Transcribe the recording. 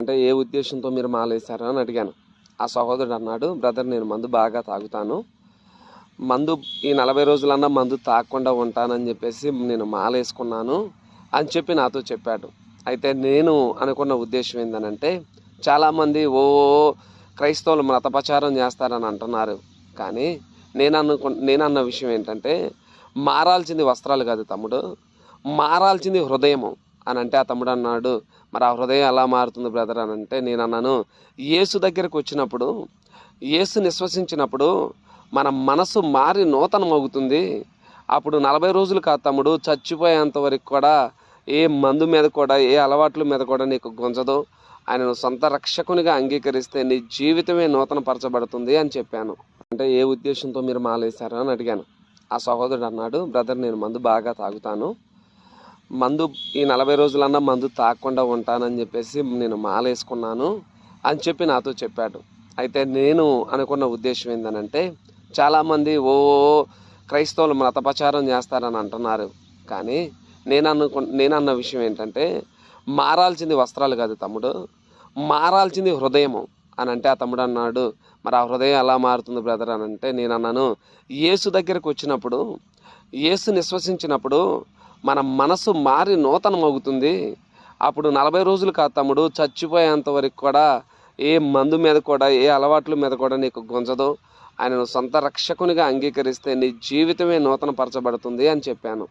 అంటే ఏ ఉద్దేశంతో మీరు మాలేశారు అని అడిగాను. ఆ సహోదరుడు అన్నాడు, బ్రదర్ నేను మందు బాగా తాగుతాను, మందు ఈ 40 రోజులన్నా మందు తాగకుండా ఉంటానని చెప్పేసి నేను మాలేసుకున్నాను అని చెప్పి నాతో చెప్పాడు. అయితే నేను అనుకున్న ఉద్దేశం ఏంటనంటే, చాలామంది క్రైస్తవులు మతప్రచారం చేస్తారని అంటున్నారు. కానీ నేనన్న విషయం ఏంటంటే, మారాల్సింది వస్త్రాలు కాదు తమ్ముడు, మారాల్సింది హృదయము అని అంటే ఆ తమ్ముడు అన్నాడు, మరి ఆ హృదయం ఎలా మారుతుంది బ్రదర్ అని అంటే నేను అన్నాను, యేసు దగ్గరకు వచ్చినప్పుడు, యేసు నిశ్వసించినప్పుడు మన మనసు మారి నూతనమవుతుంది. అప్పుడు 40 రోజులు కాదు తమ్ముడు, చచ్చిపోయేంత వరకు కూడా ఏ మందు మీద కూడా ఏ అలవాట్ల మీద కూడా నీకు గుంజదు. ఆయనను సొంత రక్షకునిగా అంగీకరిస్తే నీ జీవితమే నూతనపరచబడుతుంది అని చెప్పాను. అంటే ఏ ఉద్దేశంతో మీరు మాలేశారు అని అడిగాను. ఆ సహోదరుడు అన్నాడు, బ్రదర్ నేను మందు బాగా తాగుతాను, మందు ఈ 40 రోజులన్నా మందు తాగకుండా ఉంటానని చెప్పేసి నేను మాలేసుకున్నాను అని చెప్పి నాతో చెప్పాడు. అయితే నేను అనుకున్న ఉద్దేశం ఏంటనంటే, చాలామంది క్రైస్తవులు మతప్రచారం చేస్తారని అంటున్నారు. కానీ నేనన్న విషయం ఏంటంటే, మారాల్సింది వస్త్రాలు కాదు తమ్ముడు, మారాల్సింది హృదయము అని అంటే ఆ తమ్ముడు అన్నాడు, మరి ఆ హృదయం ఎలా మారుతుంది బ్రదర్ అని అంటే నేను అన్నాను, యేసు దగ్గరకు వచ్చినప్పుడు, యేసు నిశ్వసించినప్పుడు మన మనసు మారి నూతనమవుతుంది. అప్పుడు 40 రోజులు కాదు తమ్ముడు, చచ్చిపోయేంత వరకు కూడా ఏ మందు మీద కూడా ఏ అలవాట్ల మీద కూడా నీకు గుంజదు. ఆయనను సొంత రక్షకునిగా అంగీకరిస్తే నీ జీవితమే నూతనపరచబడుతుంది అని చెప్పాను.